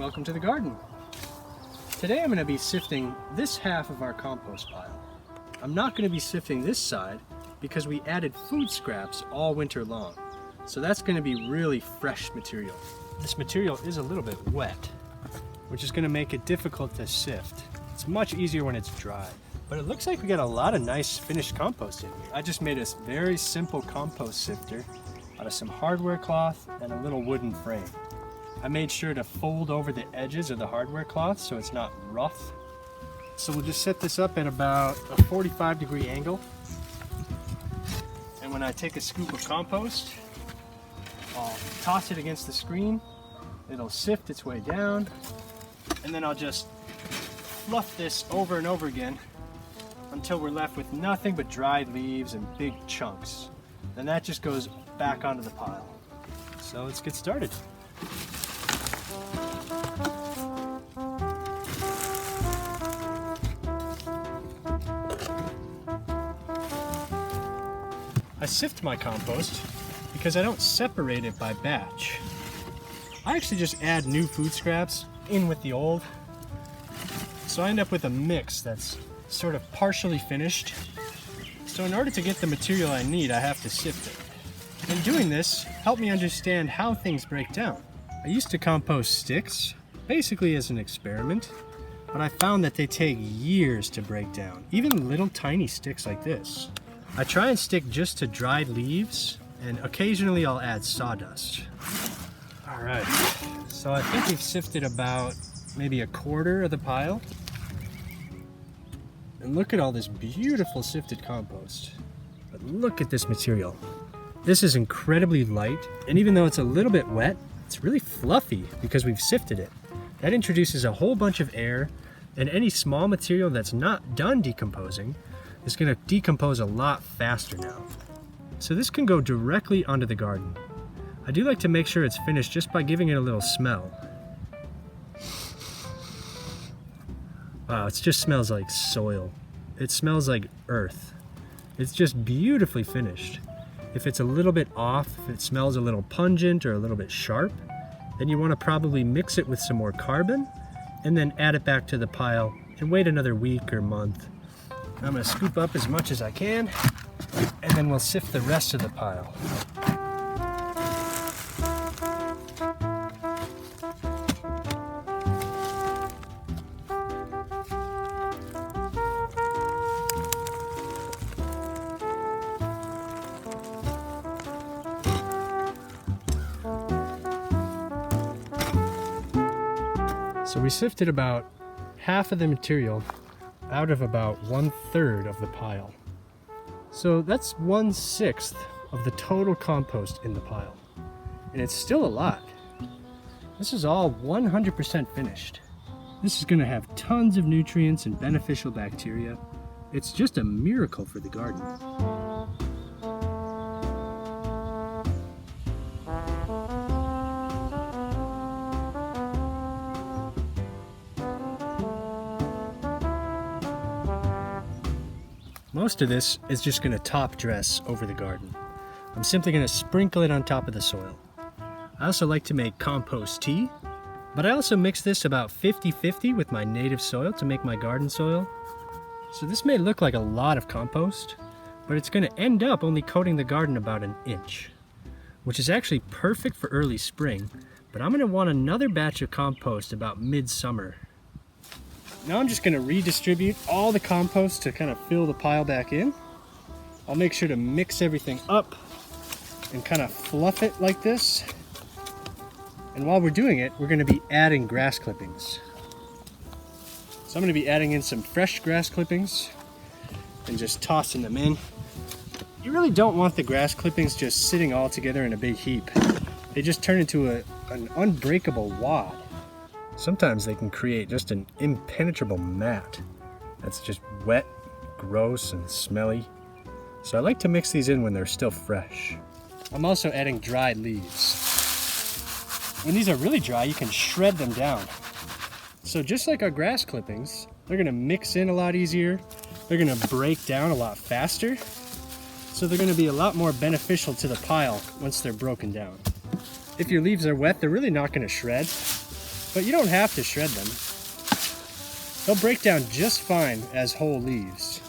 welcome to the garden. Today I'm going to be sifting this half of our compost pile. I'm not going to be sifting this side because we added food scraps all winter long. So that's going to be really fresh material. This material is a little bit wet, which is going to make it difficult to sift. It's much easier when it's dry. But it looks like we got a lot of nice finished compost in here. I just made a very simple compost sifter out of some hardware cloth and a little wooden frame. I made sure to fold over the edges of the hardware cloth so it's not rough. So we'll just set this up at about a 45-degree angle. And when I take a scoop of compost, I'll toss it against the screen. It'll sift its way down. And then I'll just fluff this over and over again until we're left with nothing but dried leaves and big chunks. Then that just goes back onto the pile. So let's get started. I sift my compost because I don't separate it by batch. I actually just add new food scraps in with the old. So I end up with a mix that's sort of partially finished. So in order to get the material I need, I have to sift it. And doing this helped me understand how things break down. I used to compost sticks, basically as an experiment, but I found that they take years to break down, even little tiny sticks like this. I try and stick just to dried leaves, and occasionally I'll add sawdust. All right, so I think we've sifted about maybe a quarter of the pile. And look at all this beautiful sifted compost. But look at this material. This is incredibly light, and even though it's a little bit wet, it's really fluffy because we've sifted it. That introduces a whole bunch of air, and any small material that's not done decomposing is going to decompose a lot faster now. So this can go directly onto the garden. I do like to make sure it's finished just by giving it a little smell. Wow, it just smells like soil. It smells like earth. It's just beautifully finished. If it's a little bit off, if it smells a little pungent or a little bit sharp, then you want to probably mix it with some more carbon and then add it back to the pile and wait another week or month. I'm going to scoop up as much as I can, and then we'll sift the rest of the pile. So we sifted about half of the material out of about 1/3 of the pile. So that's 1/6 of the total compost in the pile. And it's still a lot. This is all 100% finished. This is going to have tons of nutrients and beneficial bacteria. It's just a miracle for the garden. Most of this is just going to top dress over the garden. I'm simply going to sprinkle it on top of the soil. I also like to make compost tea, but I also mix this about 50-50 with my native soil to make my garden soil. So this may look like a lot of compost, but it's going to end up only coating the garden about an inch, which is actually perfect for early spring, but I'm going to want another batch of compost about midsummer. Now I'm just going to redistribute all the compost to kind of fill the pile back in. I'll make sure to mix everything up and kind of fluff it like this. And while we're doing it, we're going to be adding grass clippings. So I'm going to be adding in some fresh grass clippings and just tossing them in. You really don't want the grass clippings just sitting all together in a big heap. They just turn into an unbreakable wad. Sometimes they can create just an impenetrable mat that's just wet, gross, and smelly. So I like to mix these in when they're still fresh. I'm also adding dried leaves. When these are really dry, you can shred them down. So just like our grass clippings, they're going to mix in a lot easier. They're going to break down a lot faster. So they're going to be a lot more beneficial to the pile once they're broken down. If your leaves are wet, they're really not going to shred. but you don't have to shred them. They'll break down just fine as whole leaves.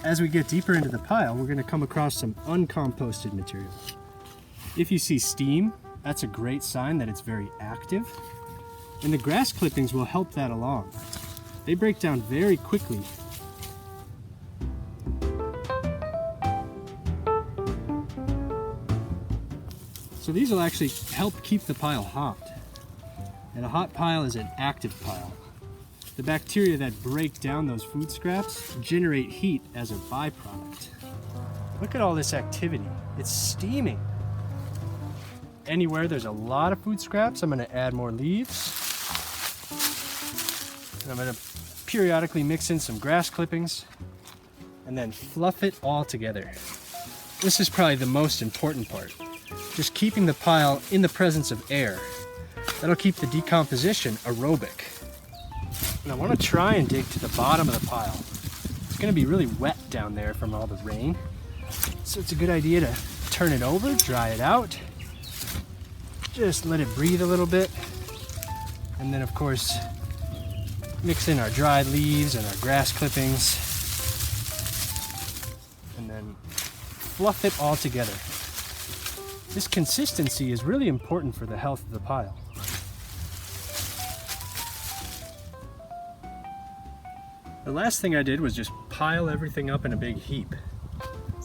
As we get deeper into the pile, we're going to come across some uncomposted material. If you see steam, that's a great sign that it's very active. And the grass clippings will help that along. They break down very quickly. So these will actually help keep the pile hot. And a hot pile is an active pile. The bacteria that break down those food scraps generate heat as a byproduct. Look at all this activity. It's steaming. Anywhere there's a lot of food scraps, I'm going to add more leaves. And I'm going to periodically mix in some grass clippings and then fluff it all together. This is probably the most important part. Just keeping the pile in the presence of air. That'll keep the decomposition aerobic. And I want to try and dig to the bottom of the pile. It's going to be really wet down there from all the rain. So it's a good idea to turn it over, dry it out. Just let it breathe a little bit. And then of course, mix in our dried leaves and our grass clippings. And then fluff it all together. This consistency is really important for the health of the pile. The last thing I did was just pile everything up in a big heap.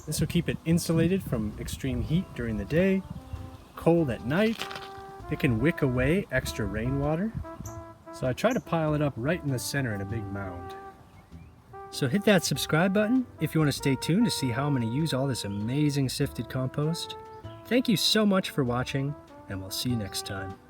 This will keep it insulated from extreme heat during the day, cold at night. It can wick away extra rainwater. So I try to pile it up right in the center in a big mound. So hit that subscribe button if you want to stay tuned to see how I'm going to use all this amazing sifted compost. Thank you so much for watching, and we'll see you next time.